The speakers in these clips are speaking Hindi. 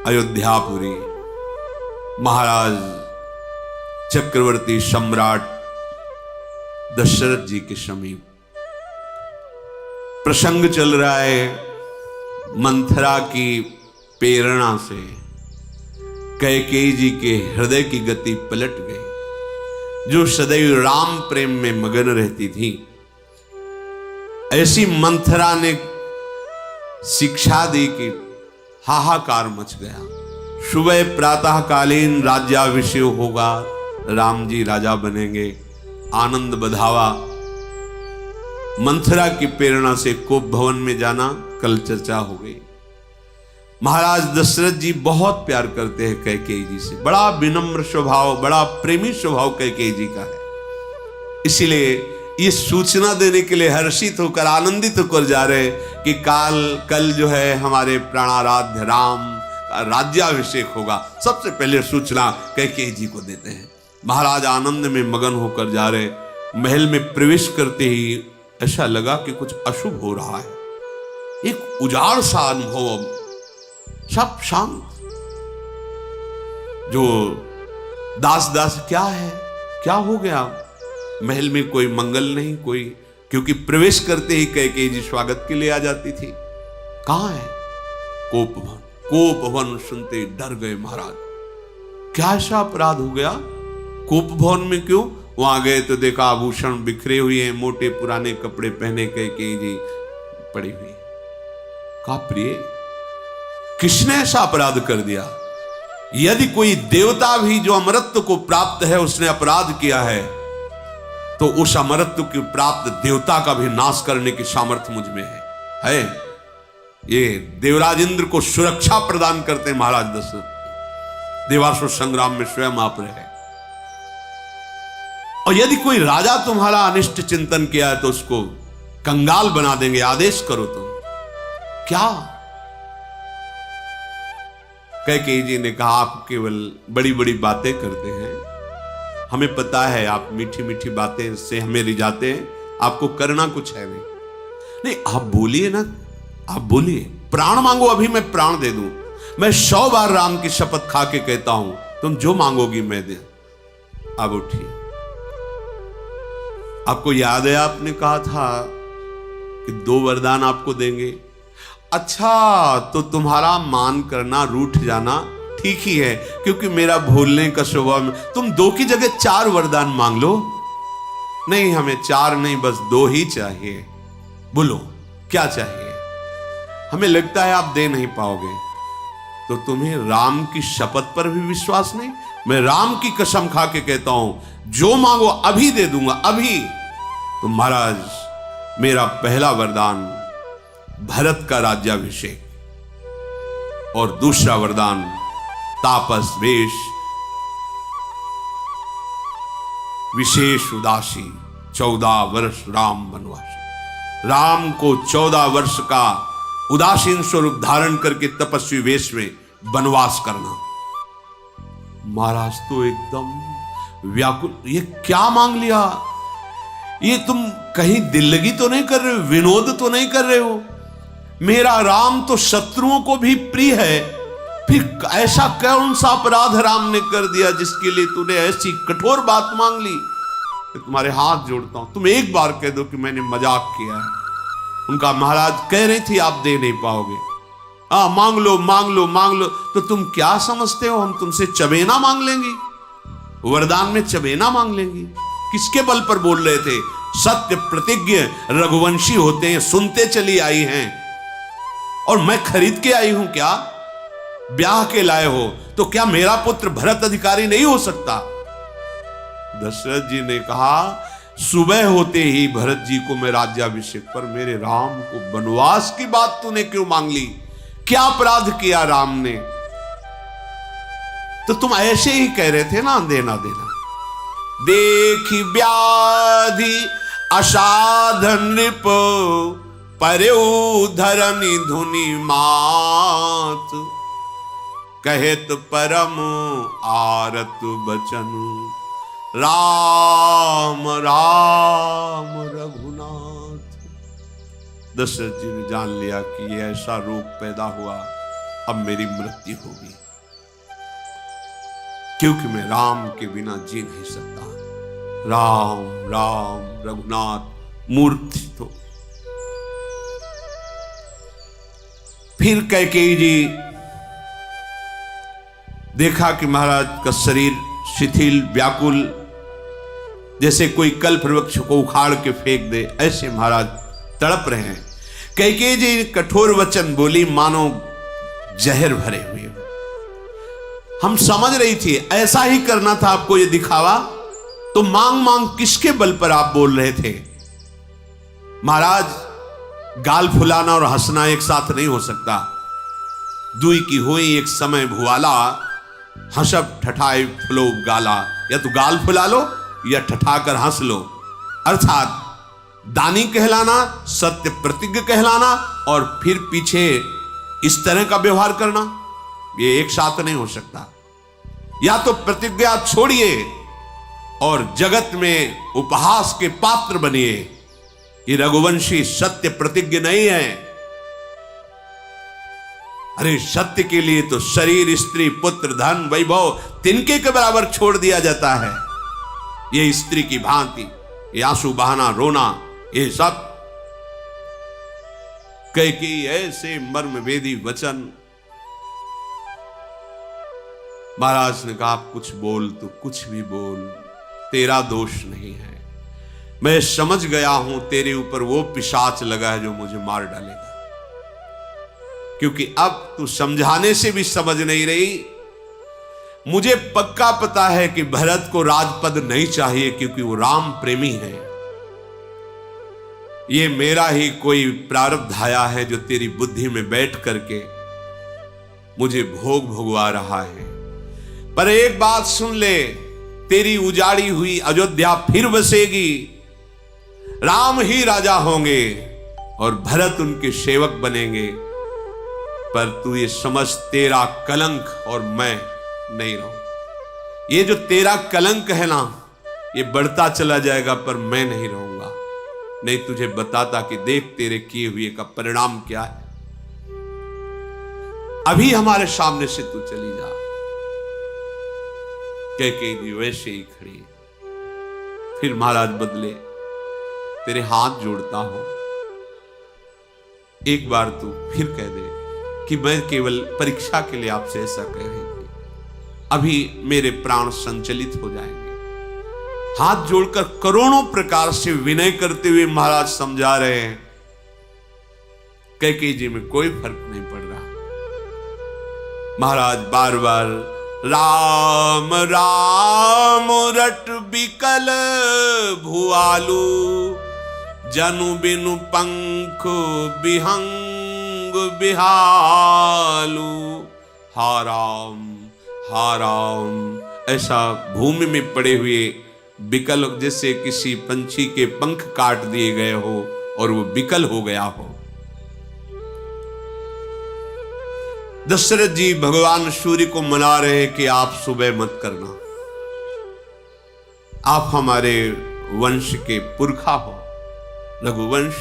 अयोध्यापुरी महाराज चक्रवर्ती सम्राट दशरथ जी के समीप प्रसंग चल रहा है। मंथरा की प्रेरणा से कैकेयी जी के हृदय की गति पलट गई। जो सदैव राम प्रेम में मगन रहती थी, ऐसी मंथरा ने शिक्षा दी कि हाहाकार मच गया। सुबह प्रातःकालीन राज्याभिषेक होगा, राम जी राजा बनेंगे, आनंद बधावा। मंथरा की प्रेरणा से कोप भवन में जाना कल चर्चा हो गई। महाराज दशरथ जी बहुत प्यार करते हैं कैकेयी जी से। बड़ा विनम्र स्वभाव, बड़ा प्रेमी स्वभाव कैकेयी जी का है। इसीलिए ये सूचना देने के लिए हर्षित होकर, आनंदित होकर जा रहे कि कल जो है हमारे प्राणाराध्य राम का राज्याभिषेक होगा। सबसे पहले सूचना कैकेयी जी को देते हैं। महाराज आनंद में मगन होकर जा रहे। महल में प्रवेश करते ही ऐसा लगा कि कुछ अशुभ हो रहा है। एक उजाड़ सा अनुभव, सब शांत। जो दास क्या है, क्या हो गया? महल में कोई मंगल नहीं, कोई, क्योंकि प्रवेश करते ही कैकेयी जी स्वागत के लिए आ जाती थी। कहां है? कोप भवन। कोप भवन सुनते डर गए महाराज। क्या ऐसा अपराध हो गया? कोप भवन में क्यों? वहां गए तो देखा आभूषण बिखरे हुए हैं, मोटे पुराने कपड़े पहने कैकेयी जी पड़ी हुई। कहा प्रिय, किसने ऐसा अपराध कर दिया? यदि कोई देवता भी जो अमरत्व को प्राप्त है उसने अपराध किया है, तो उस अमरत्व की प्राप्त देवता का भी नाश करने की सामर्थ्य मुझ में है। ये देवराज इंद्र को सुरक्षा प्रदान करते महाराज दशरथ। देवासुर संग्राम में स्वयं आप रहे। और यदि कोई राजा तुम्हारा अनिष्ट चिंतन किया है तो उसको कंगाल बना देंगे। आदेश करो तुम। क्या? कैकेयी जी ने कहा आप केवल बड़ी बड़ी बातें करते हैं। हमें पता है आप मीठी मीठी बातें से हमें रिझाते हैं। आपको करना कुछ है नहीं। आप बोलिए ना, आप बोलिए। प्राण मांगो, अभी मैं प्राण दे दूं। मैं 100 बार राम की शपथ खा के कहता हूं, तुम जो मांगोगी मैं दे। अब उठिए। आपको याद है आपने कहा था कि 2 वरदान आपको देंगे। अच्छा, तो तुम्हारा मान करना, रूठ जाना ठीक ही है, क्योंकि मेरा भूलने का स्वभाव। तुम 2 की जगह 4 वरदान मांग लो। नहीं, हमें 4 नहीं, बस 2 ही चाहिए। बोलो क्या चाहिए? हमें लगता है आप दे नहीं पाओगे। तो तुम्हें राम की शपथ पर भी विश्वास नहीं? मैं राम की कसम खा के कहता हूं, जो मांगो अभी दे दूंगा, अभी। तो महाराज, मेरा पहला वरदान भरत का राज्याभिषेक, और दूसरा वरदान तापस वेश, विशेष उदासी, 14 वर्ष राम वनवासी। राम को 14 वर्ष का उदासीन स्वरूप धारण करके तपस्वी वेश में वनवास करना। महाराज तो एकदम व्याकुल। ये क्या मांग लिया? ये तुम कहीं दिल लगी तो नहीं कर रहे हो? विनोद तो नहीं कर रहे हो? मेरा राम तो शत्रुओं को भी प्रिय है। फिर ऐसा कौन सा अपराध राम ने कर दिया जिसके लिए तूने ऐसी कठोर बात मांग ली? तुम्हारे हाथ जोड़ता हूं, तुम एक बार कह दो कि मैंने मजाक किया है। उनका महाराज कह रही थी आप दे नहीं पाओगे। मांग लो मांग लो मांग लो। तो तुम क्या समझते हो हम तुमसे चबेना मांग लेंगी? वरदान में चबेना मांग लेंगी? किसके बल पर बोल रहे थे? सत्य प्रतिज्ञ रघुवंशी होते हैं, सुनते चली आई हैं। और मैं खरीद के आई हूं क्या? ब्याह के लाए हो तो क्या मेरा पुत्र भरत अधिकारी नहीं हो सकता? दशरथ जी ने कहा सुबह होते ही भरत जी को मैं राज्याभिषेक पर, मेरे राम को वनवास की बात तूने क्यों मांग ली? क्या अपराध किया राम ने? तो तुम ऐसे ही कह रहे थे ना, देना देना। देखी व्याधि असाधन नृप, पर्यु धरनी धुनि मात, कहत परम आरत बचन, राम राम रघुनाथ। दशरथ जी ने जान लिया कि ये ऐसा रोग पैदा हुआ, अब मेरी मृत्यु होगी, क्योंकि मैं राम के बिना जी नहीं सकता। राम राम रघुनाथ मूर्छित हो। फिर कैकेयी जी देखा कि महाराज का शरीर शिथिल व्याकुल, जैसे कोई कल्प वृक्ष को उखाड़ के फेंक दे, ऐसे महाराज तड़प रहे हैं। कैकेयी जी कठोर वचन बोली मानो जहर भरे हुए। हम समझ रही थी ऐसा ही करना था आपको ये दिखावा, तो मांग मांग किसके बल पर आप बोल रहे थे? महाराज गाल फुलाना और हंसना एक साथ नहीं हो सकता। दुई की हुई एक समय भुआला, हंसब ठठाए फुलो गाला। या तो गाल फुला लो या ठठाकर हंस लो। अर्थात दानी कहलाना, सत्य प्रतिज्ञ कहलाना और फिर पीछे इस तरह का व्यवहार करना, ये एक साथ नहीं हो सकता। या तो प्रतिज्ञा छोड़िए और जगत में उपहास के पात्र बनिए। ये रघुवंशी सत्य प्रतिज्ञ नहीं है। अरे सत्य के लिए तो शरीर, स्त्री, पुत्र, धन, वैभव तिनके के बराबर छोड़ दिया जाता है। ये स्त्री की भांति ये आंसू बहाना, रोना, ये सब कैकेयी ऐसे मर्म वेदी वचन। महाराज ने कहा आप कुछ बोल, तो कुछ भी बोल, तेरा दोष नहीं है। मैं समझ गया हूं तेरे ऊपर वो पिशाच लगा है जो मुझे मार डालेगा, क्योंकि अब तू समझाने से भी समझ नहीं रही। मुझे पक्का पता है कि भरत को राजपद नहीं चाहिए, क्योंकि वो राम प्रेमी है। ये मेरा ही कोई प्रारब्ध आया है जो तेरी बुद्धि में बैठ करके मुझे भोग भोगवा रहा है। पर एक बात सुन ले, तेरी उजाड़ी हुई अयोध्या फिर बसेगी, राम ही राजा होंगे और भरत उनके सेवक बनेंगे। पर तू ये समझ, तेरा कलंक और मैं नहीं रहूं। ये जो तेरा कलंक है ना, ये बढ़ता चला जाएगा, पर मैं नहीं रहूंगा। नहीं तुझे बताता कि देख तेरे किए हुए का परिणाम क्या है। अभी हमारे सामने से तू चली जा। कैकेयी जी वैसे ही खड़ी। फिर महाराज बदले, तेरे हाथ जोड़ता हूं, एक बार तू फिर कह दे कि मैं केवल परीक्षा के लिए आपसे ऐसा कह रही थी, अभी मेरे प्राण संचलित हो जाएंगे। हाथ जोड़कर करोड़ों प्रकार से विनय करते हुए महाराज समझा रहे हैं। कैकेयी जी में कोई फर्क नहीं पड़ रहा। महाराज बार बार राम राम रट बिकल भुआलू, जनु बिनु पंख बिहंग बिहालू। हा राम ऐसा भूमि में पड़े हुए बिकल, जैसे किसी पंछी के पंख काट दिए गए हो और वो बिकल हो गया हो। दशरथ जी भगवान सूर्य को मना रहे कि आप सुबह मत करना, आप हमारे वंश के पुरखा हो। रघुवंश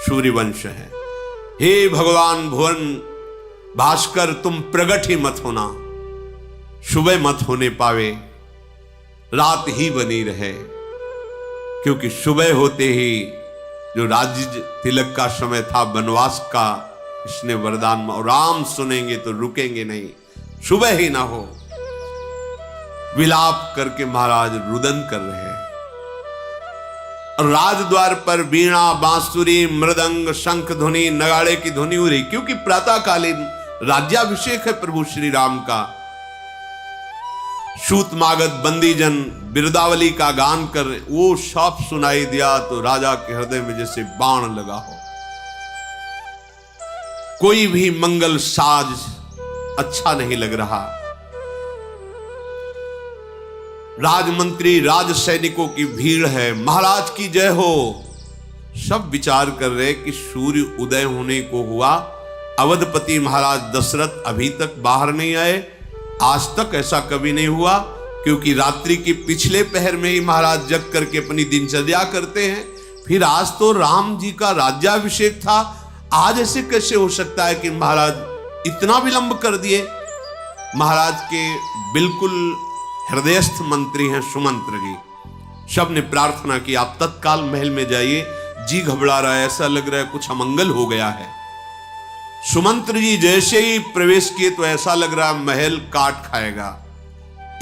सूर्यवंश है। हे भगवान भुवन भास्कर, तुम प्रगट ही मत होना, सुबह मत होने पावे, रात ही बनी रहे। क्योंकि सुबह होते ही जो राज्य तिलक का समय था, वनवास का, इसने वरदान में, और राम सुनेंगे तो रुकेंगे नहीं, सुबह ही ना हो। विलाप करके महाराज रुदन कर रहे हैं। और राजद्वार पर वीणा, बांसुरी, मृदंग, शंख ध्वनि, नगाड़े की ध्वनि हो रही, क्योंकि प्रातःकालीन राज्याभिषेक है प्रभु श्री राम का। सूत मागध बंदीजन बिरदावली का गान कर, वो सब सुनाई दिया तो राजा के हृदय में जैसे बाण लगा हो। कोई भी मंगल साज अच्छा नहीं लग रहा। राजमंत्री, राज सैनिकों की भीड़ है, महाराज की जय हो। सब विचार कर रहे कि सूर्य उदय होने को हुआ, अवधपति महाराज दशरथ अभी तक बाहर नहीं आए। आज तक ऐसा कभी नहीं हुआ, क्योंकि रात्रि के पिछले पहर में ही महाराज जग करके अपनी दिनचर्या करते हैं। फिर आज तो राम जी का राज्याभिषेक था, आज ऐसे कैसे हो सकता है कि महाराज इतना विलंब कर दिए। महाराज के बिल्कुल हृदयस्थ मंत्री हैं सुमंत्र जी। सब ने प्रार्थना की आप तत्काल महल में जाइए, जी घबरा रहा है, ऐसा लग रहा है कुछ अमंगल हो गया है। सुमंत्र जी जैसे ही प्रवेश किए तो ऐसा लग रहा है महल काट खाएगा।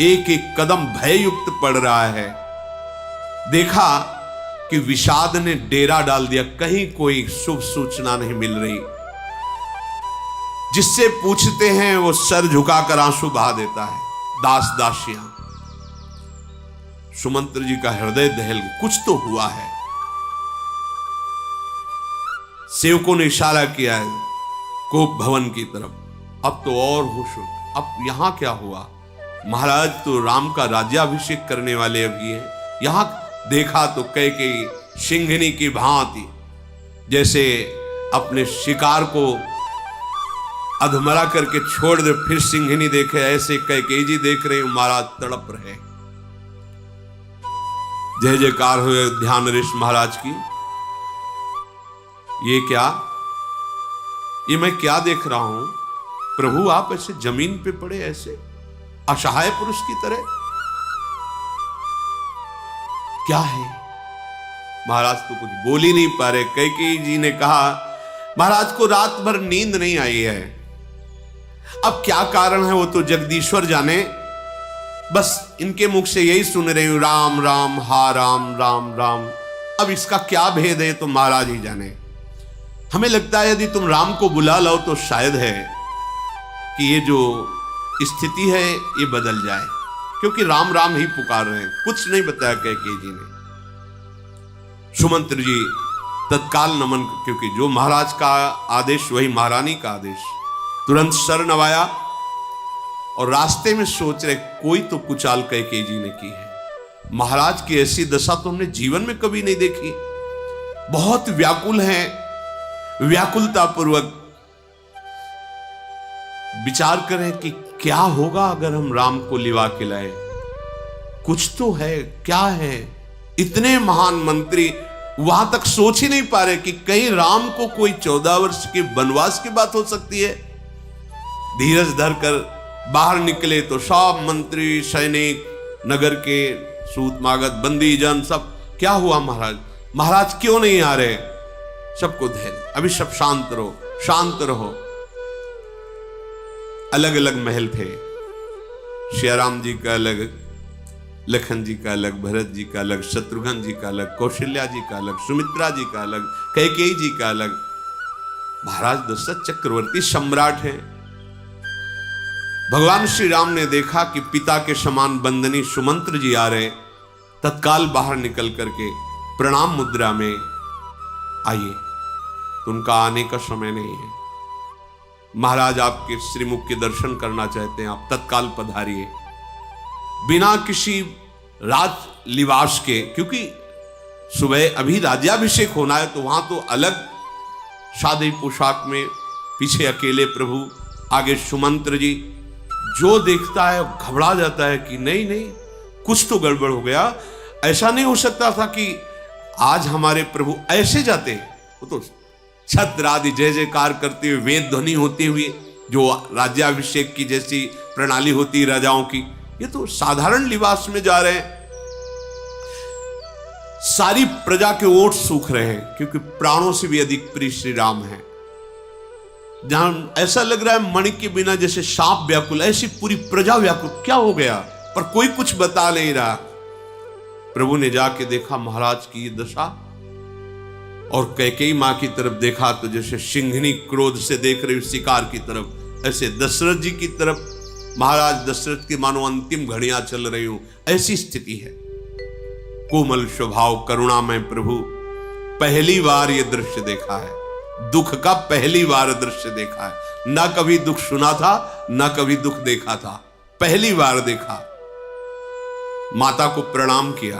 एक एक कदम भययुक्त पड़ रहा है। देखा कि विषाद ने डेरा डाल दिया, कहीं कोई शुभ सूचना नहीं मिल रही। जिससे पूछते हैं वो सर झुकाकर आंसू बहा देता है। दास दासियां, सुमंत्र जी का हृदय दहल, कुछ तो हुआ है। सेवकों ने इशारा किया है कोप भवन की तरफ। अब तो और होश, अब यहां क्या हुआ? महाराज तो राम का राज्याभिषेक करने वाले अभी हैं। यहां देखा तो कैकेयी सिंघनी की भांति जैसे अपने शिकार को अधमरा करके छोड़ दे, फिर सिंघनी देखे, ऐसे कैकेयी जी देख रहे महाराज तड़प रहे। जय जयकार हुए ध्यान ऋष महाराज की। ये क्या, ये मैं क्या देख रहा हूं? प्रभु आप ऐसे जमीन पे पड़े, ऐसे असहाय पुरुष की तरह, क्या है? महाराज तो कुछ बोल ही नहीं पा रहे। कैकेयी जी ने कहा महाराज को रात भर नींद नहीं आई है। अब क्या कारण है वो तो जगदीश्वर जाने, बस इनके मुख से यही सुन रही हूं, राम राम हा राम राम राम। अब इसका क्या भेद है तो महाराज ही जाने। हमें लगता है यदि तुम राम को बुला लाओ तो शायद है कि ये जो स्थिति है ये बदल जाए, क्योंकि राम राम ही पुकार रहे हैं। कुछ नहीं बताया कैकेयी जी ने। सुमंत्र जी तत्काल नमन, क्योंकि जो महाराज का आदेश वही महारानी का आदेश, तुरंत सर नवाया और रास्ते में सोच रहे कोई तो कुचाल कैकेयी जी ने की है। महाराज की ऐसी दशा तो हमने जीवन में कभी नहीं देखी। बहुत व्याकुल हैं, व्याकुलता पूर्वक विचार करें कि क्या होगा अगर हम राम को लिवा के लाए। कुछ तो है, क्या है? इतने महान मंत्री वहां तक सोच ही नहीं पा रहे कि कहीं राम को कोई 14 वर्ष के वनवास की बात हो सकती है। धीरज धरकर बाहर निकले तो सब मंत्री, सैनिक, नगर के सूत मागध, बंदी जन सब, क्या हुआ महाराज? महाराज क्यों नहीं आ रहे? सबको धैर्य, अभी सब शांत रहो, शांत रहो। अलग अलग महल थे। श्रीराम जी का अलग, लखन जी का अलग, भरत जी का अलग, शत्रुघ्न जी का अलग, कौशल्या जी का अलग, सुमित्रा जी का अलग, कैकेयी जी का अलग। महाराज दशरथ चक्रवर्ती सम्राट हैं। भगवान श्री राम ने देखा कि पिता के समान बंदनी सुमंत्र जी आ रहे, तत्काल बाहर निकल करके प्रणाम मुद्रा में आइए, तो उनका आने का समय नहीं है। महाराज आपके श्रीमुख के दर्शन करना चाहते हैं, आप तत्काल पधारिए। बिना किसी राज लिबास के, क्योंकि सुबह अभी राज्याभिषेक होना है तो वहां तो अलग सादी पोशाक में, पीछे अकेले प्रभु, आगे सुमंत्र जी। जो देखता है घबरा जाता है कि नहीं नहीं कुछ तो गड़बड़ हो गया। ऐसा नहीं हो सकता था कि आज हमारे प्रभु ऐसे जाते। वो तो छत्र आदि जय जयकार करते हुए, वेद ध्वनि होती हुई, जो राज्याभिषेक की जैसी प्रणाली होती है राजाओं की, ये तो साधारण लिबास में जा रहे हैं। सारी प्रजा के ओठ सूख रहे हैं, क्योंकि प्राणों से भी अधिक प्रिय श्री राम है। जहां ऐसा लग रहा है मणि के बिना जैसे सांप व्याकुल, ऐसी पूरी प्रजा व्याकुल। क्या हो गया? पर कोई कुछ बता नहीं रहा। प्रभु ने जाके देखा महाराज की दशा, और कैकेयी मां की तरफ देखा तो जैसे सिंघनी क्रोध से देख रही शिकार की तरफ, ऐसे दशरथ जी की तरफ महाराज दशरथ की मानो अंतिम घड़ियां चल रही हूं, ऐसी स्थिति है। कोमल स्वभाव करुणामय प्रभु, पहली बार ये दृश्य देखा है। दुख का पहली बार दृश्य देखा है। ना कभी दुख सुना था, ना कभी दुख देखा था, पहली बार देखा। माता को प्रणाम किया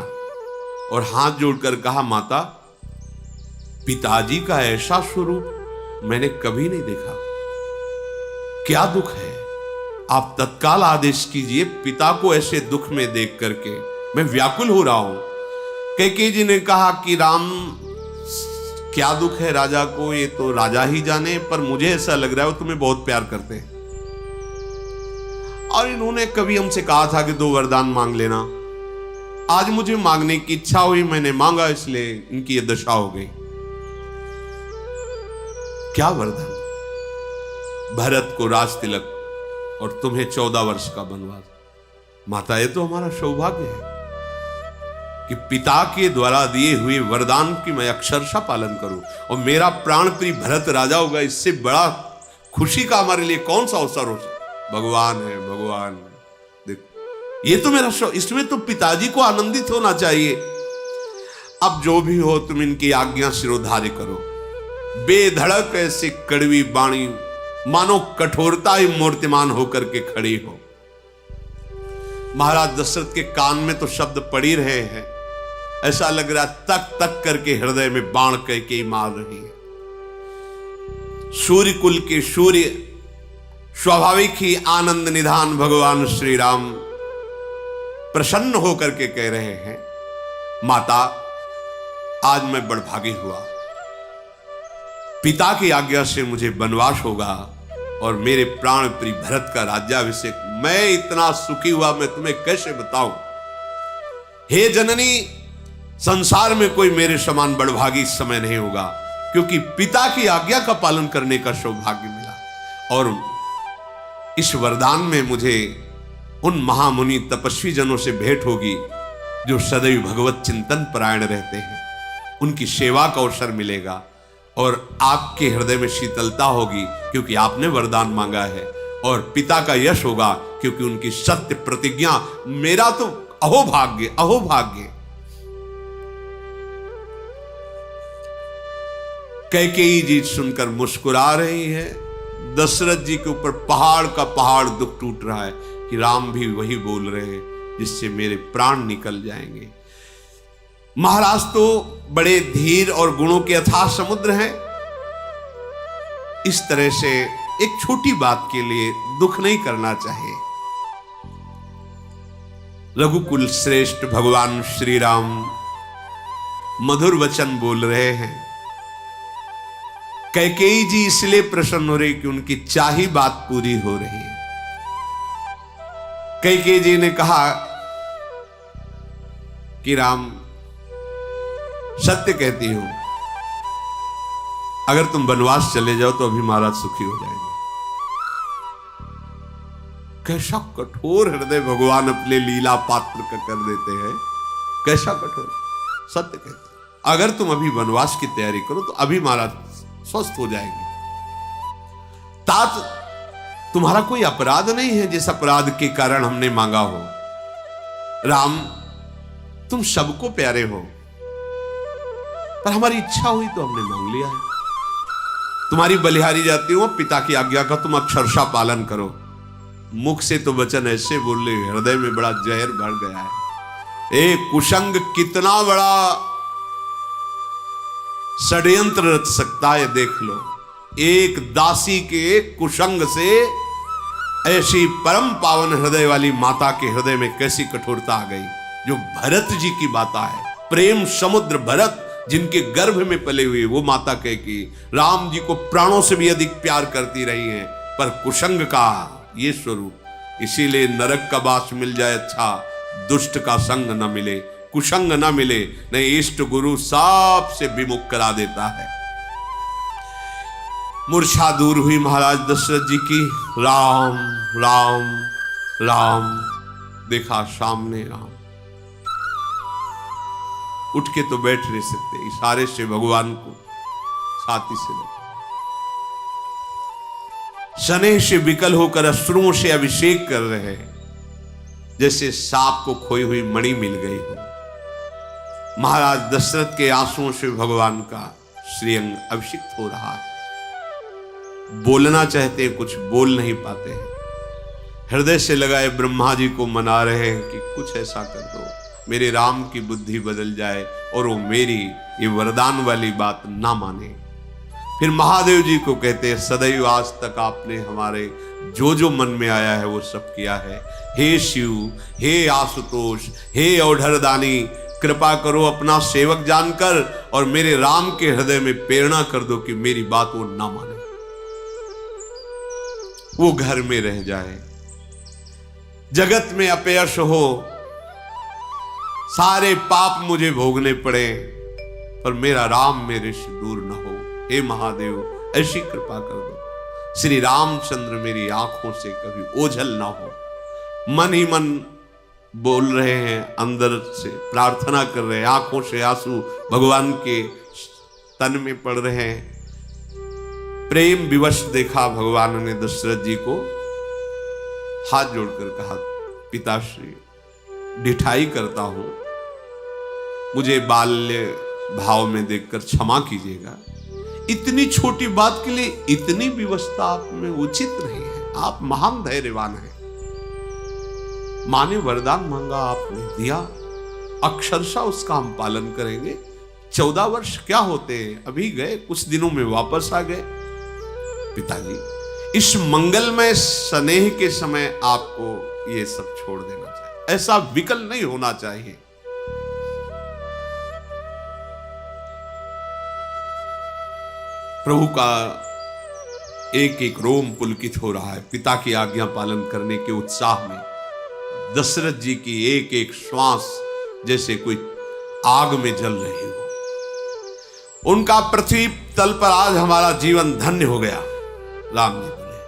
और हाथ जोड़कर कहा, माता, पिताजी का ऐसा स्वरूप मैंने कभी नहीं देखा। क्या दुख है? आप तत्काल आदेश कीजिए। पिता को ऐसे दुख में देख करके मैं व्याकुल हो रहा हूं। कैकेयी जी ने कहा कि राम क्या दुख है राजा को ये तो राजा ही जाने, पर मुझे ऐसा लग रहा है वो तुम्हें बहुत प्यार करते हैं। और इन्होंने कभी हमसे कहा था कि 2 वरदान मांग लेना, आज मुझे मांगने की इच्छा हुई, मैंने मांगा, इसलिए इनकी ये दशा हो गई। क्या वरदान? भरत को राज तिलक और तुम्हें 14 वर्ष का वनवास। माता, ये तो हमारा सौभाग्य है कि पिता के द्वारा दिए हुए वरदान की मैं अक्षरशः पालन करूं और मेरा प्राण प्रिय भरत राजा होगा। इससे बड़ा खुशी का हमारे लिए कौन सा अवसर हो सकता? भगवान है, भगवान। देखो, ये तो मेरा इसमें तो पिताजी को आनंदित होना चाहिए। अब जो भी हो, तुम इनकी आज्ञा सिरोधार्य करो। बेधड़क ऐसी कड़वी बाणी, मानो कठोरता ही मूर्तिमान होकर के खड़ी हो। महाराज दशरथ के कान में तो शब्द पड़ ही रहे हैं, ऐसा लग रहा तक तक करके हृदय में बाण कैकेयी मार रही है। सूर्य कुल के सूर्य, स्वाभाविक ही आनंद निधान भगवान श्री राम प्रसन्न होकर के कह रहे हैं, माता, आज मैं बड़भागी हुआ। पिता की आज्ञा से मुझे वनवास होगा और मेरे प्राण प्रिय भरत का राज्याभिषेक। मैं इतना सुखी हुआ, मैं तुम्हें कैसे बताऊं। हे जननी, संसार में कोई मेरे समान बड़भागी इस समय नहीं होगा, क्योंकि पिता की आज्ञा का पालन करने का सौभाग्य मिला। और इस वरदान में मुझे उन महामुनि तपस्वी जनों से भेंट होगी जो सदैव भगवत चिंतन परायण रहते हैं, उनकी सेवा का अवसर मिलेगा और आपके हृदय में शीतलता होगी क्योंकि आपने वरदान मांगा है, और पिता का यश होगा क्योंकि उनकी सत्य प्रतिज्ञा। मेरा तो अहोभाग्य, अहोभाग्य। कैकेयी जी सुनकर मुस्कुरा रही है। दशरथ जी के ऊपर पहाड़ का पहाड़ दुख टूट रहा है कि राम भी वही बोल रहे हैं जिससे मेरे प्राण निकल जाएंगे। महाराज तो बड़े धीर और गुणों के अथाह समुद्र हैं। इस तरह से एक छोटी बात के लिए दुख नहीं करना चाहिए। रघुकुल श्रेष्ठ भगवान श्री राम मधुर वचन बोल रहे हैं। कैकेयी जी इसलिए प्रसन्न हो रही कि उनकी चाही बात पूरी हो रही है। कैकेयी जी ने कहा कि राम, सत्य कहती हूं, अगर तुम वनवास चले जाओ तो अभी महाराज सुखी हो जाएंगे। कैसा कठोर हृदय भगवान अपने लीला पात्र का कर देते हैं। कैसा कठोर। सत्य कहते, अगर तुम अभी वनवास की तैयारी करो तो अभी महाराज स्वस्थ हो जाएंगे। तात तुम्हारा कोई अपराध नहीं है जिस अपराध के कारण हमने मांगा हो। राम, तुम सबको प्यारे हो, पर हमारी इच्छा हुई तो हमने मांग लिया है। तुम्हारी बलिहारी जाती हो, पिता की आज्ञा का तुम अक्षरशः पालन करो। मुख से तो वचन ऐसे बोले, हृदय में बड़ा जहर भर गया है। ए कुशंग कितना बड़ा षड्यंत्र रच सकता है, देख लो। एक दासी के कुशंग से ऐसी परम पावन हृदय वाली माता के हृदय में कैसी कठोरता आ गई। जो भरत जी की माता है, प्रेम समुद्र भरत, जिनके गर्भ में पले हुए वो माता कह कि राम जी को प्राणों से भी अधिक प्यार करती रही हैं, पर कुशंग का ये स्वरूप। इसीलिए नरक का वास मिल जाए अच्छा, दुष्ट का संग न मिले, कुशंग न मिले, नहीं इष्ट गुरु साप से विमुख करा देता है। मूर्छा दूर हुई महाराज दशरथ जी की। राम राम राम, देखा सामने राम। उठ के तो बैठ नहीं सकते, इशारे से भगवान को छाती से लगा। स्नेह से विकल होकर अश्रुओं से अभिषेक कर रहे हैं, जैसे सांप को खोई हुई मणि मिल गई हो। महाराज दशरथ के आंसुओं से भगवान का श्रीअंग अभिषिक्त हो रहा है। बोलना चाहते हैं, कुछ बोल नहीं पाते हैं। हृदय से लगाए ब्रह्मा जी को मना रहे हैं कि कुछ ऐसा कर दो, मेरे राम की बुद्धि बदल जाए और वो मेरी ये वरदान वाली बात ना माने। फिर महादेव जी को कहते हैं, सदैव आज तक आपने हमारे जो जो मन में आया है वो सब किया है। हे शिव, हे आशुतोष, हे औढ़रदानी, कृपा करो अपना सेवक जानकर और मेरे राम के हृदय में प्रेरणा कर दो कि मेरी बात वो ना माने, वो घर में रह जाए, जगत में अपयश हो, सारे पाप मुझे भोगने पड़े, पर मेरा राम मेरे से दूर न हो। हे महादेव ऐसी कृपा कर दो, श्री रामचंद्र मेरी आंखों से कभी ओझल ना हो। मन ही मन बोल रहे हैं, अंदर से प्रार्थना कर रहे हैं, आंखों से आंसू भगवान के तन में पड़ रहे हैं। प्रेम विवश देखा भगवान ने दशरथ जी को, हाथ जोड़कर कहा, पिताश्री ढिठाई करता हूं, मुझे बाल्य भाव में देखकर क्षमा कीजिएगा। इतनी छोटी बात के लिए इतनी विवशता आप में उचित नहीं है। आप महान धैर्यवान हैं। मां ने वरदान मांगा, आपने दिया, अक्षरशः उसका हम पालन करेंगे। 14 वर्ष क्या होते हैं, अभी गए, कुछ दिनों में वापस आ गए। पिताजी, इस मंगलमय स्नेह के समय आपको ये सब छोड़ देना चाहिए, ऐसा विकल नहीं होना चाहिए। प्रभु का एक एक रोम पुलकित हो रहा है। पिता की आज्ञा पालन करने के उत्साह में दशरथ जी की एक एक श्वास जैसे कोई आग में जल रही हो। उनका पृथ्वी तल पर आज हमारा जीवन धन्य हो गया। राम जी बोले,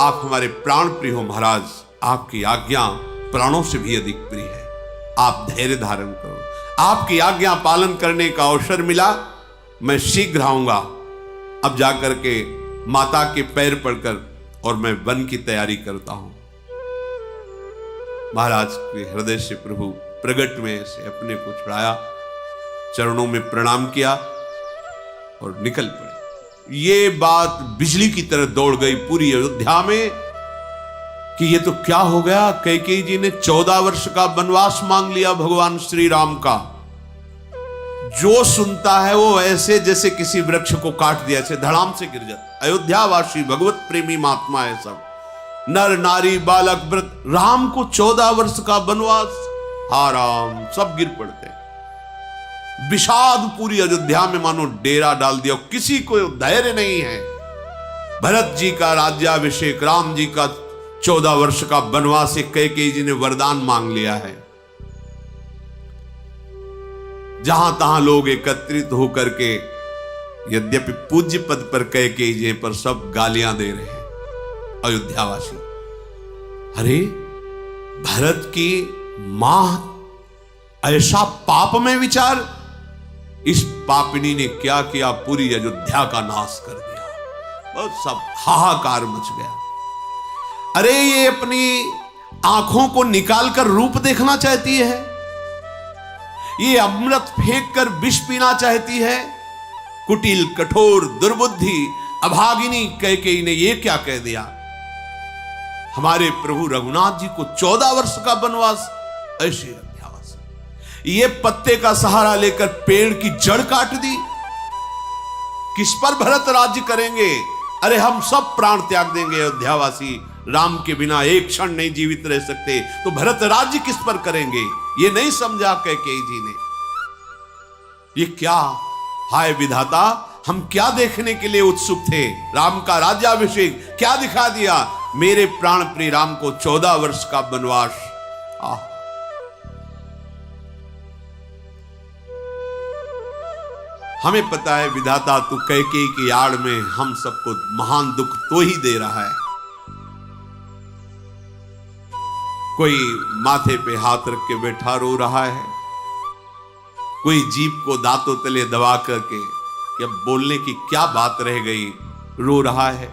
आप हमारे प्राण प्रिय हो महाराज, आपकी आज्ञा प्राणों से भी अधिक प्रिय है। आप धैर्य धारण करो, आपकी आज्ञा पालन करने का अवसर मिला, मैं शीघ्र आऊंगा। अब जाकर के माता के पैर पड़कर और मैं वन की तैयारी करता हूं। महाराज के हृदय से प्रभु प्रगट में से अपने को छुड़ाया, चरणों में प्रणाम किया और निकल पड़े। ये बात बिजली की तरह दौड़ गई पूरी अयोध्या में कि ये तो क्या हो गया, कैकेयी जी ने 14 वर्ष का वनवास मांग लिया भगवान श्री राम का। जो सुनता है वो ऐसे जैसे किसी वृक्ष को काट दिया, ऐसे धड़ाम से गिर जाता। अयोध्यावासी भगवत प्रेमी महात्मा है सब, नर नारी बालक वृद्ध। राम को 14 वर्ष का वनवास, हा राम, सब गिर पड़ते। विषाद पूरी अयोध्या में मानो डेरा डाल दिया, किसी को धैर्य नहीं है। भरत जी का राज्याभिषेक, राम जी का 14 वर्ष का वनवास, कैकेयी जी ने वरदान मांग लिया है। जहां तहां लोग एकत्रित होकर के, यद्यपि पूज्य पद पर कैकेयी जी पर सब गालियां दे रहे हैं अयोध्यावासी। अरे भरत की मां ऐसा पाप में विचार, इस पापिनी ने क्या किया, पूरी अयोध्या का नाश कर दिया। बहुत सब हाहाकार मच गया। अरे ये अपनी आंखों को निकालकर रूप देखना चाहती है, ये अमृत फेंक कर विष पीना चाहती है। कुटिल कठोर दुर्बुद्धि अभागिनी कैकेयी ने ये क्या कह दिया। हमारे प्रभु रघुनाथ जी को 14 वर्ष का वनवास, ऐसे अयोध्यावासी ये पत्ते का सहारा लेकर पेड़ की जड़ काट दी। किस पर भरत राज्य करेंगे। अरे हम सब प्राण त्याग देंगे, अयोध्यावासी राम के बिना एक क्षण नहीं जीवित रह सकते, तो भरत राज्य किस पर करेंगे। ये नहीं समझा कैकेयी जी ने। ये क्या, हाय विधाता, हम क्या देखने के लिए उत्सुक थे। राम का राज्याभिषेक क्या दिखा दिया। मेरे प्राण प्रिय राम को 14 वर्ष का वनवास। हमें पता है विधाता तू कैकेयी की आड़ में हम सबको महान दुख तो ही दे रहा है। कोई माथे पे हाथ रख के बैठा रो रहा है, कोई जीभ को दांतों तले दबा करके कि अब बोलने की क्या बात रह गई, रो रहा है।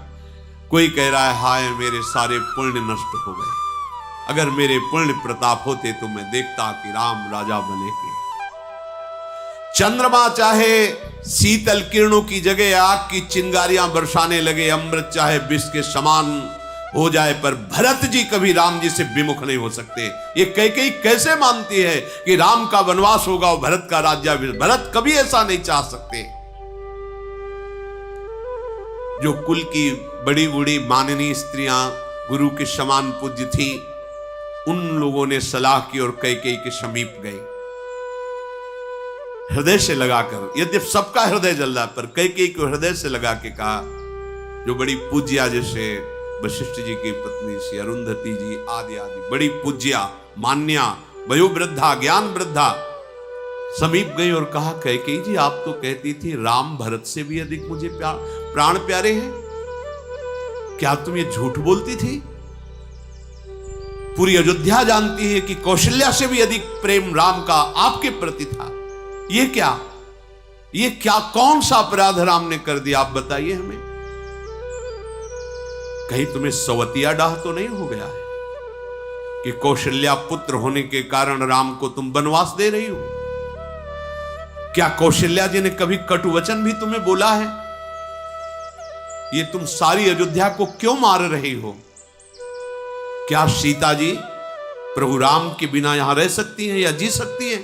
कोई कह रहा है हाय मेरे सारे पुण्य नष्ट हो गए, अगर मेरे पुण्य प्रताप होते तो मैं देखता कि राम राजा बनेंगे। चंद्रमा चाहे शीतल किरणों की जगह आग की चिंगारियां बरसाने लगे, अमृत चाहे विष के समान हो जाए, पर भरत जी कभी राम जी से विमुख नहीं हो सकते। ये कैकेयी कैसे मानती है कि राम का वनवास होगा और भरत का राज्याभिषेक। भरत कभी ऐसा नहीं चाह सकते। जो कुल की बड़ी बूढ़ी माननीय स्त्रियां गुरु के समान पूज्य थी, उन लोगों ने सलाह की और कैकेयी के समीप गए, हृदय से लगाकर, यद्यप सबका हृदय जल रहा, पर कैकेयी को हृदय से लगा के कहा, जो बड़ी पूज्या, जैसे वशिष्ठ जी की पत्नी श्री अरुंधति जी आदि आदि बड़ी पूज्या, मान्या, वयोवृद्धा, ज्ञान वृद्धा समीप गई और कहा, कैकेयी जी आप तो कहती थी राम भरत से भी अधिक मुझे प्राण प्यारे हैं, क्या तुम ये झूठ बोलती थी? पूरी अयोध्या जानती है कि कौशल्या से भी अधिक प्रेम राम का आपके प्रति था। ये क्या कौन सा अपराध राम ने कर दिया, आप बताइए हमें। कहीं तुम्हें सवतिया डाह तो नहीं हो गया है कि कौशल्या पुत्र होने के कारण राम को तुम वनवास दे रही हो? क्या कौशल्या जी ने कभी कटु वचन भी तुम्हें बोला है? ये तुम सारी अयोध्या को क्यों मार रही हो? क्या सीता जी प्रभु राम के बिना यहां रह सकती हैं या जी सकती हैं?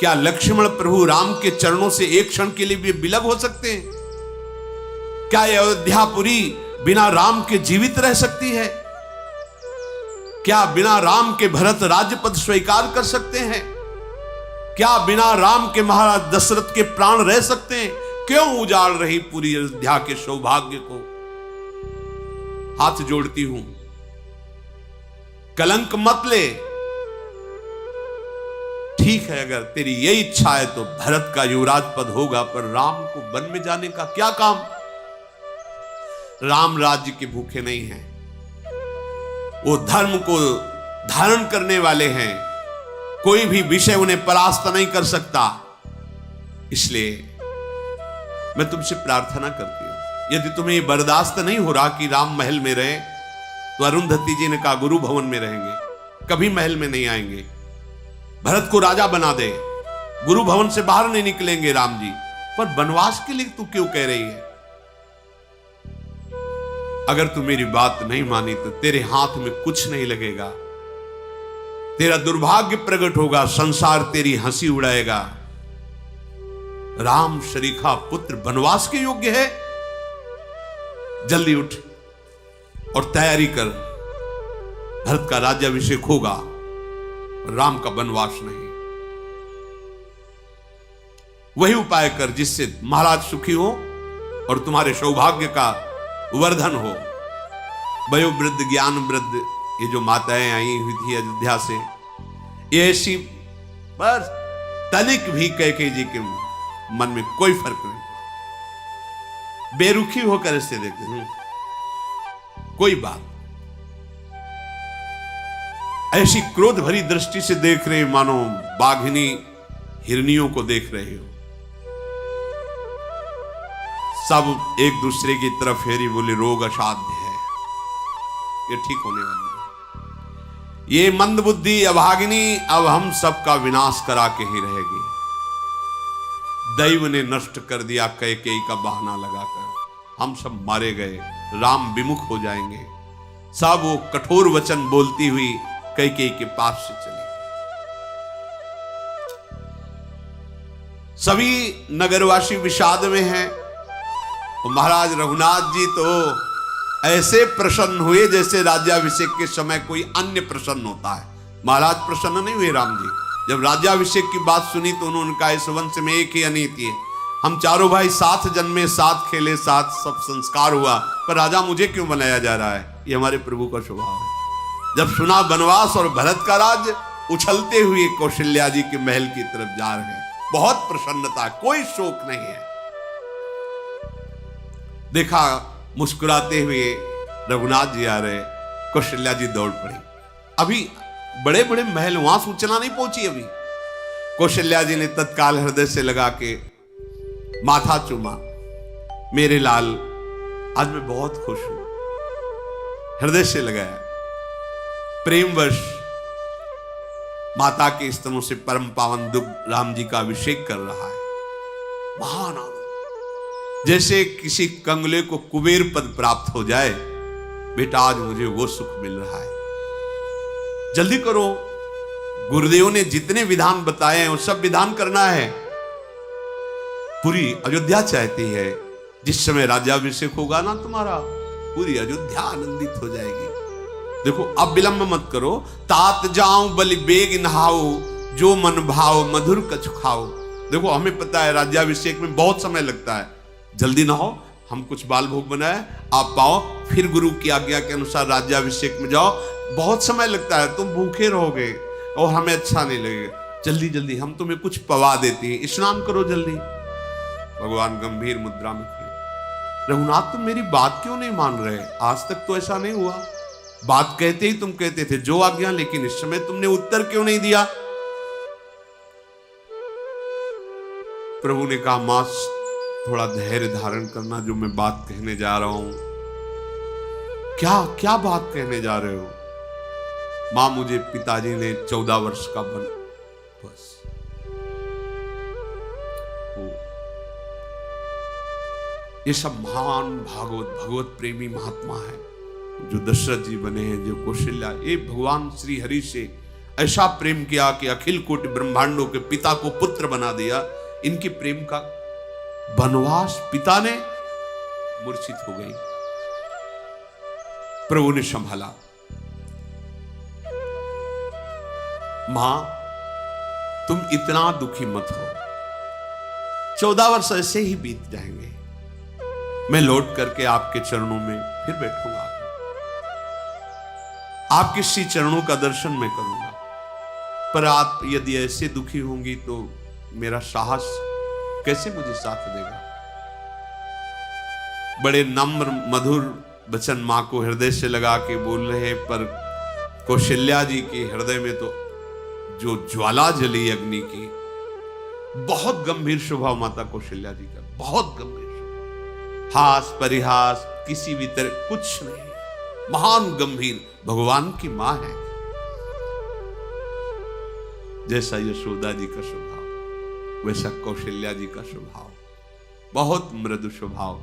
क्या लक्ष्मण प्रभु राम के चरणों से एक क्षण के लिए भी विलग हो सकते हैं? क्या यह अयोध्यापुरी बिना राम के जीवित रह सकती है? क्या बिना राम के भरत राज्य पद स्वीकार कर सकते हैं? क्या बिना राम के महाराज दशरथ के प्राण रह सकते हैं? क्यों उजाड़ रही पूरी अयोध्या के सौभाग्य को? हाथ जोड़ती हूं, कलंक मत ले। ठीक है, अगर तेरी यही इच्छा है तो भरत का युवराज पद होगा, पर राम को वन में जाने का क्या काम? राम राज्य के भूखे नहीं हैं, वो धर्म को धारण करने वाले हैं, कोई भी विषय उन्हें परास्त नहीं कर सकता। इसलिए मैं तुमसे प्रार्थना करती हूं, यदि तुम्हें ये बर्दाश्त नहीं हो रहा कि राम महल में रहे, तो अरुंधति जी ने कहा गुरु भवन में रहेंगे, कभी महल में नहीं आएंगे। भरत को राजा बना दे, गुरु भवन से बाहर नहीं निकलेंगे राम जी। पर वनवास के लिए तू क्यों कह रही है? अगर तू मेरी बात नहीं मानी तो तेरे हाथ में कुछ नहीं लगेगा, तेरा दुर्भाग्य प्रकट होगा, संसार तेरी हंसी उड़ाएगा। राम शरीखा पुत्र वनवास के योग्य है? जल्दी उठ और तैयारी कर, भरत का राज्याभिषेक होगा, राम का वनवास नहीं। वही उपाय कर जिससे महाराज सुखी हो और तुम्हारे सौभाग्य का वर्धन हो। वयोवृद्ध, ज्ञान वृद्ध, ये जो माताएं आई हुई थी अयोध्या से, ये ऐसी बस तनिक भी कैकेयी जी के मन में कोई फर्क नहीं, बेरुखी होकर इससे देखते, कोई बात ऐसी क्रोध भरी दृष्टि से देख रहे मानो बाघिनी हिरनियों को देख रहे हो। सब एक दूसरे की तरफ फेरी, बोले रोग असाध्य है, ये ठीक होने वाली है, ये मंद बुद्धि अभागिनी अब हम सबका विनाश करा के ही रहेगी। दैव ने नष्ट कर दिया कैकेयी का बहाना लगाकर, हम सब मारे गए, राम विमुख हो जाएंगे। सब वो कठोर वचन बोलती हुई कैकेयी के पास से चली। सभी नगरवासी विषाद में हैं। तो महाराज रघुनाथ जी तो ऐसे प्रसन्न हुए जैसे राज्याभिषेक के समय कोई अन्य प्रसन्न होता है। महाराज प्रसन्न नहीं हुए राम जी। जब राज्याभिषेक की बात सुनी तो उन्होंने कहा, इस वंश में एक ही अनीति है, हम चारों भाई साथ जन्मे, साथ खेले, साथ सब संस्कार हुआ, पर राजा मुझे क्यों बनाया जा रहा है? ये हमारे प्रभु का स्वभाव है। जब सुना वनवास और भरत का राज, उछलते हुए कौशल्या जी के महल की तरफ जा रहे हैं। बहुत प्रसन्नता, कोई शोक नहीं है। देखा मुस्कुराते हुए रघुनाथ जी आ रहे, कौशल्या जी दौड़ पड़ी। अभी बड़े बड़े महल, वहां सूचना नहीं पहुंची अभी। कौशल्या जी ने तत्काल हृदय से लगा के माथा चूमा, मेरे लाल आज मैं बहुत खुश हूं। हृदय से लगाया, प्रेमवश माता के स्तनों से परम पावन दुग्ध राम जी का अभिषेक कर रहा है। महान आनंद, जैसे किसी कंगले को कुबेर पद प्राप्त हो जाए। बेटा आज मुझे वो सुख मिल रहा है, जल्दी करो। गुरुदेव ने जितने विधान बताए हैं वो सब विधान करना है। पूरी अयोध्या चाहती है जिस समय राज्याभिषेक होगा ना तुम्हारा, पूरी अयोध्या आनंदित हो जाएगी। देखो, अब विलंब मत करो। तात जाऊं बलि बेग नहाओ, जो मन भाव मधुर कछु खाओ। देखो, हमें पता है राज्याभिषेक में बहुत समय लगता है, जल्दी ना हो। हम कुछ बाल भोग बनाए, आप पाओ, फिर गुरु की आज्ञा के अनुसार राज्याभिषेक में जाओ। बहुत समय लगता है, तुम भूखे रहोगे और हमें अच्छा नहीं लगेगा। जल्दी जल्दी हम तुम्हें कुछ पवा देते हैं, स्नान करो जल्दी। भगवान गंभीर मुद्रा में खड़े, रघुनाथ तुम मेरी बात क्यों नहीं मान रहे? आज तक तो ऐसा नहीं हुआ। बात कहते ही तुम कहते थे जो आज्ञा, लेकिन इस समय तुमने उत्तर क्यों नहीं दिया? प्रभु ने कहा, मां थोड़ा धैर्य धारण करना, जो मैं बात कहने जा रहा हूं। क्या क्या बात कहने जा रहे हो? मां, मुझे पिताजी ने 14 वर्ष का बन, बस ये सब महान भगवत प्रेमी महात्मा है जो दशरथ जी बने हैं, जो कौशल्या, ये भगवान श्री हरि से ऐसा प्रेम किया कि अखिल कोटि ब्रह्मांडों के पिता को पुत्र बना दिया। इनके प्रेम का वनवास पिता ने मूर्छित हो गई, प्रभु ने संभाला। मां, तुम इतना दुखी मत हो, 14 वर्ष ऐसे ही बीत जाएंगे। मैं लौट करके आपके चरणों में फिर बैठूंगा, आपके श्री चरणों का दर्शन मैं करूंगा। पर आप यदि ऐसे दुखी होंगी तो मेरा साहस कैसे मुझे साथ देगा? बड़े नम्र मधुर वचन मां को हृदय से लगा के बोल रहे हैं, पर कौशल्या जी के हृदय में तो जो ज्वाला जली अग्नि की। बहुत गंभीर स्वभाव माता कौशल्या जी का, बहुत गंभीर स्वभाव, हास परिहास किसी भी तरह कुछ नहीं, महान गंभीर भगवान की मां है। जैसा यशोदा जी का स्वभाव वैसा कौशल्या जी का स्वभाव, बहुत मृदु स्वभाव।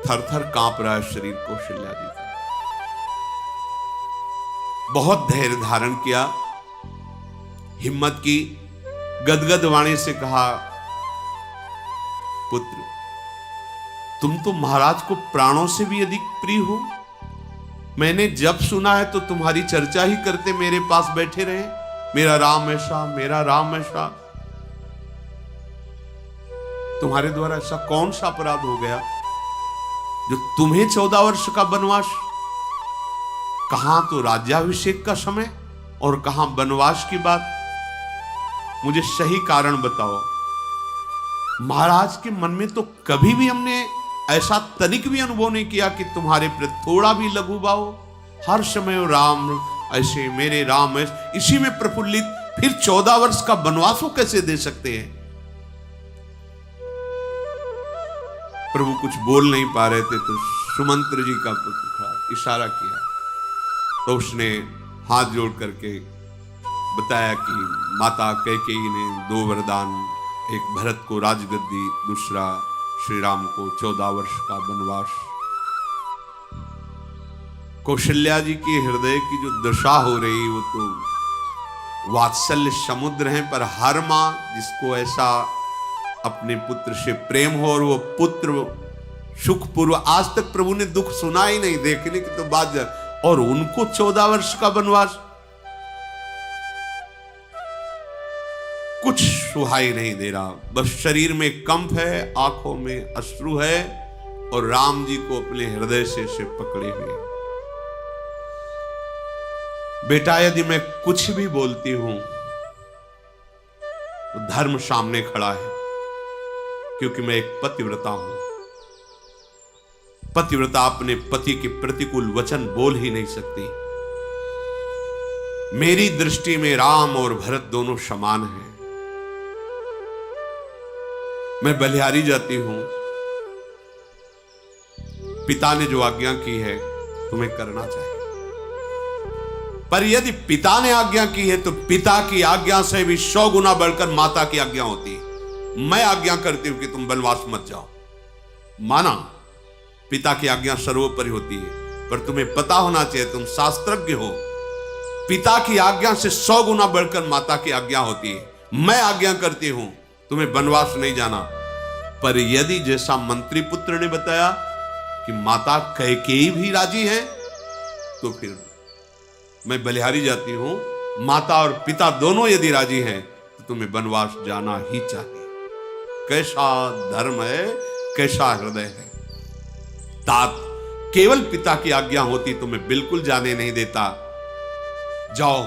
थर थर कांप रहा है शरीर कौशल्या जी का। बहुत धैर्य धारण किया, हिम्मत की, गदगद वाणी से कहा, पुत्र तुम तो महाराज को प्राणों से भी अधिक प्रिय हो। मैंने जब सुना है तो तुम्हारी चर्चा ही करते मेरे पास बैठे रहे, मेरा राम ऐसा, मेरा राम ऐसा। तुम्हारे द्वारा ऐसा कौन सा अपराध हो गया जो तुम्हें 14 वर्ष का वनवास? कहां तो राज्याभिषेक का समय और कहां वनवास की बात? मुझे सही कारण बताओ। महाराज के मन में तो कभी भी हमने ऐसा तनिक भी अनुभव नहीं किया कि तुम्हारे प्रति थोड़ा भी लघु भाव। हर समय राम ऐसे, मेरे राम ऐसे, इसी में प्रफुल्लित। फिर 14 वर्ष का वनवास कैसे दे सकते हैं? प्रभु कुछ बोल नहीं पा रहे थे तो सुमंत्र जी का पुत्र खड़ा इशारा किया, तो उसने हाथ जोड़ करके बताया कि माता कैकेयी ने 2 वरदान, एक भरत को राजगद्दी, दूसरा श्री राम को 14 वर्ष का वनवास। कौशल्या जी के हृदय की जो दशा हो रही वो तो वात्सल्य समुद्र है। पर हर मां जिसको ऐसा अपने पुत्र से प्रेम हो और वो पुत्र सुखपूर्व, आज तक प्रभु ने दुख सुना ही नहीं, देखने की तो बात, और उनको 14 वर्ष का वनवास, कुछ सुहाई नहीं दे रहा। बस शरीर में कंप है, आंखों में अश्रु है, और राम जी को अपने हृदय से पकड़े हुए। बेटा, यदि मैं कुछ भी बोलती हूं तो धर्म सामने खड़ा है, क्योंकि मैं एक पतिव्रता हूं। पतिव्रता अपने पति के प्रतिकूल वचन बोल ही नहीं सकती। मेरी दृष्टि में राम और भरत दोनों समान हैं। मैं बलिहारी जाती हूं, पिता ने जो आज्ञा की है तुम्हें करना चाहिए। पर यदि पिता ने आज्ञा की है तो पिता की आज्ञा से भी 100 गुना बढ़कर माता की आज्ञा होती है। मैं आज्ञा करती हूं कि तुम वनवास मत जाओ, माना, पिता की आज्ञा सर्वोपरि होती है। पर तुम्हें पता होना चाहिए, तुम शास्त्रज्ञ हो, पिता की आज्ञा से 100 गुना बढ़कर माता की आज्ञा होती है। मैं आज्ञा करती हूं तुम्हें वनवास नहीं जाना। पर यदि जैसा मंत्री पुत्र ने बताया कि माता कैकेयी भी राजी है तो फिर मैं बलिहारी जाती हूं, माता और पिता दोनों यदि राजी हैं तो तुम्हें वनवास जाना ही चाहिए। कैसा धर्म है, कैसा हृदय है। तात केवल पिता की आज्ञा होती तो मैं बिल्कुल जाने नहीं देता। जाओ,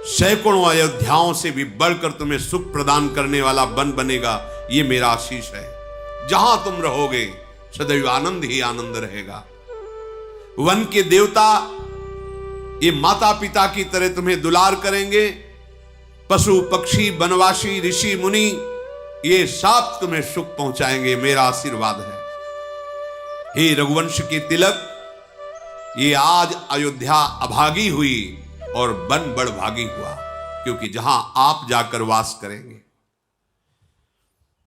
सैकड़ों अयोध्याओं से भी बढ़कर तुम्हें सुख प्रदान करने वाला वन बनेगा, ये मेरा आशीष है। जहां तुम रहोगे सदैव आनंद ही आनंद रहेगा। वन के देवता ये माता पिता की तरह तुम्हें दुलार करेंगे। पशु पक्षी वनवासी ऋषि मुनि ये सब तुम्हें सुख पहुंचाएंगे, मेरा आशीर्वाद है। हे रघुवंश के तिलक, ये आज अयोध्या अभागी हुई और वन बड़भागी हुआ, क्योंकि जहां आप जाकर वास करेंगे।